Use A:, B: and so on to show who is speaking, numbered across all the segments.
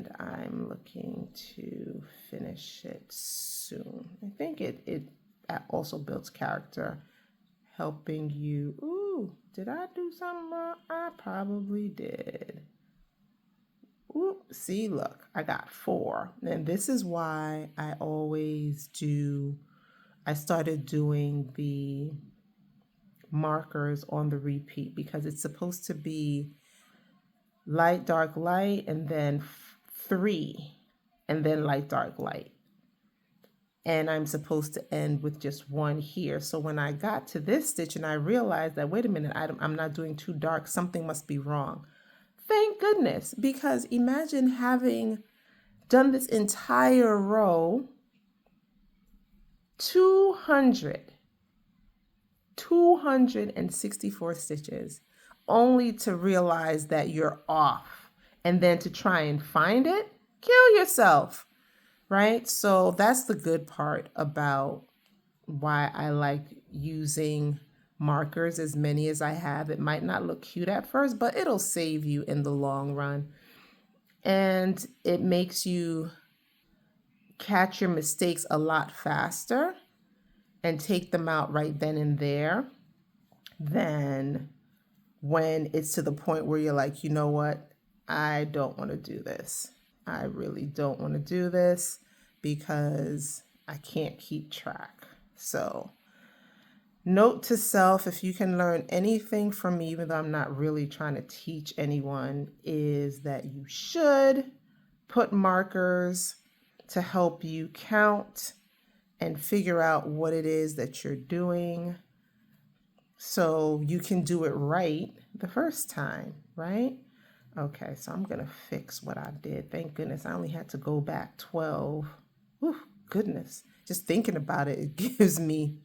A: and I'm looking to finish it soon. I think it also builds character, helping you. Ooh, did I do something wrong? I probably did. Ooh, see, look, I got 4. And this is why I started doing the markers on the repeat, because it's supposed to be light, dark, light, and then 3, and then light, dark, light. And I'm supposed to end with just 1 here. So when I got to this stitch and I realized that, wait a minute, I'm not doing too dark, something must be wrong. Thank goodness, because imagine having done this entire row, 264 stitches, only to realize that you're off, and then to try and find it, kill yourself, right? So that's the good part about why I like using markers, as many as I have. It might not look cute at first, but it'll save you in the long run. And it makes you catch your mistakes a lot faster and take them out right then and there than when it's to the point where you're like, you know what, I don't want to do this. I really don't want to do this because I can't keep track. So, note to self, if you can learn anything from me, even though I'm not really trying to teach anyone, is that you should put markers to help you count and figure out what it is that you're doing so you can do it right the first time, right? Okay, so I'm going to fix what I did. Thank goodness I only had to go back 12. Ooh, goodness. Just thinking about it, it gives me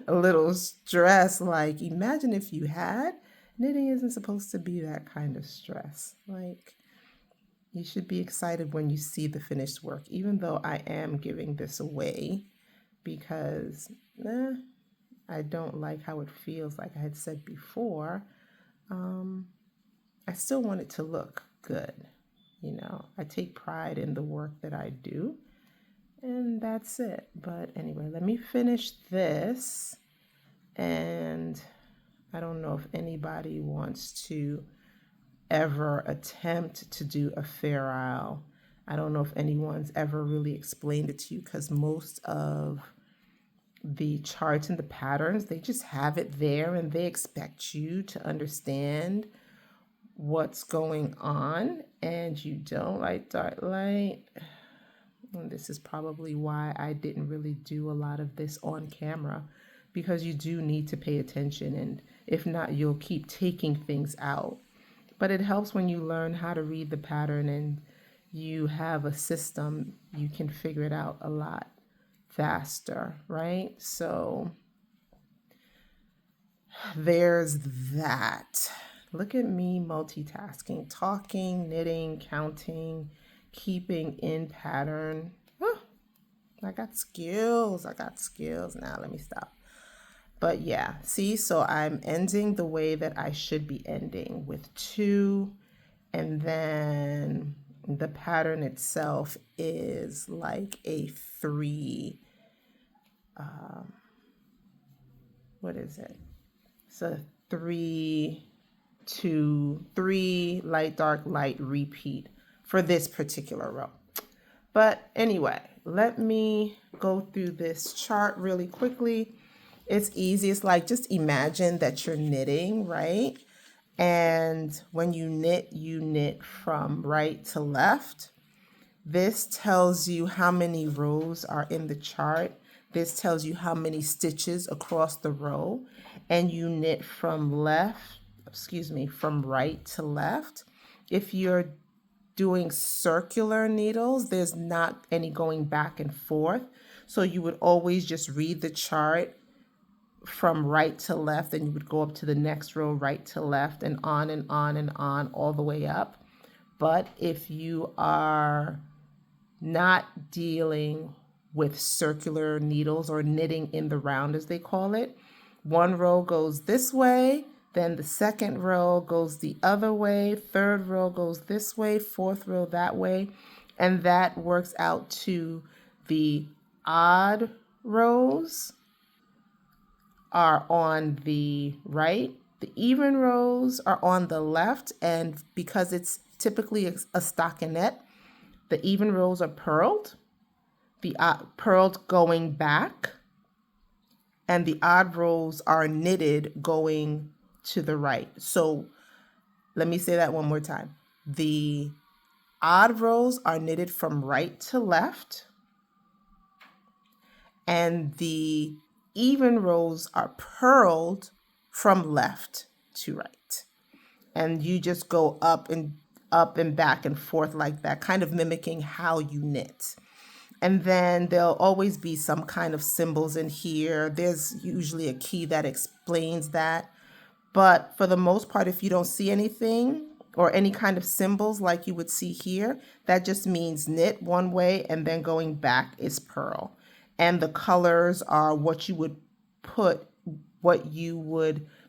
A: a little stress. Like, imagine if you had. Knitting isn't supposed to be that kind of stress. Like, you should be excited when you see the finished work, even though I am giving this away because I don't like how it feels, like I had said before. I still want it to look good. You know, I take pride in the work that I do, and that's it. But anyway, let me finish this. And I don't know if anybody wants to ever attempt to do a fair isle. I don't know if anyone's ever really explained it to you, because most of the charts and the patterns, they just have it there and they expect you to understand what's going on, and you don't. Like dark light. And this is probably why I didn't really do a lot of this on camera, because you do need to pay attention, and if not, you'll keep taking things out. But it helps when you learn how to read the pattern and you have a system, you can figure it out a lot faster, right? So there's that. Look at me multitasking, talking, knitting, counting, keeping in pattern. Oh, I got skills. Now let me stop. But yeah, see, so I'm ending the way that I should be ending, with 2, and then the pattern itself is like a 3. What is it? So 3, 2, 3, light, dark, light, repeat for this particular row. But anyway, let me go through this chart really quickly. It's easy. It's like, just imagine that you're knitting, right? And when you knit from right to left. This tells you how many rows are in the chart. This tells you how many stitches across the row. And you knit from from right to left. If you're doing circular needles, there's not any going back and forth. So you would always just read the chart from right to left, and you would go up to the next row, right to left, and on and on and on, all the way up. But if you are not dealing with circular needles, or knitting in the round as they call it, one row goes this way, Then the second row goes the other way, third row goes this way, fourth row that way, and that works out to the odd rows are on the right, the even rows are on the left, and because it's typically a stockinette, the even rows are purled, the purled going back, and the odd rows are knitted going to the right. So let me say that one more time. The odd rows are knitted from right to left, and the even rows are purled from left to right. And you just go up and back and forth like that, kind of mimicking how you knit. And then there'll always be some kind of symbols in here. There's usually a key that explains that. But for the most part, if you don't see anything or any kind of symbols like you would see here, that just means knit one way and then going back is purl. And the colors are what you would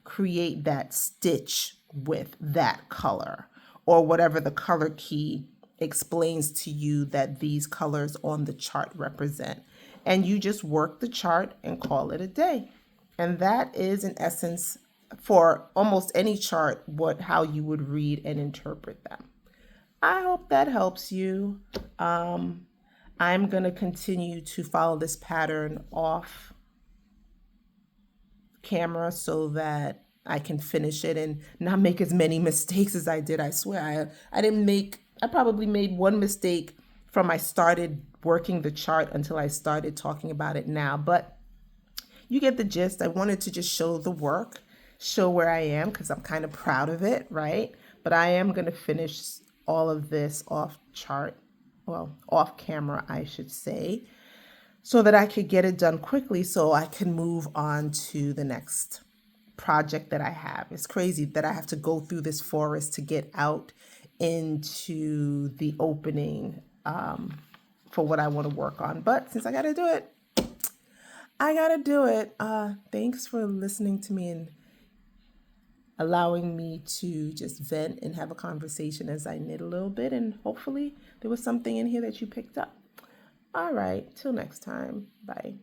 A: create that stitch with that color, or whatever the color key explains to you that these colors on the chart represent. And you just work the chart and call it a day. And that is, in essence, for almost any chart, how you would read and interpret them. I hope that helps you. I'm going to continue to follow this pattern off camera so that I can finish it and not make as many mistakes as I did. I swear, I probably made one mistake from I started working the chart until I started talking about it now. But you get the gist. I wanted to just show the work, show where I am, because I'm kind of proud of it, right? But I am going to finish all of this off camera, I should say, so that I could get it done quickly so I can move on to the next project that I have. It's crazy that I have to go through this forest to get out into the opening for what I want to work on. But since I got to do it, I got to do it. Thanks for listening to me and allowing me to just vent and have a conversation as I knit a little bit. And hopefully there was something in here that you picked up. All right, till next time. Bye.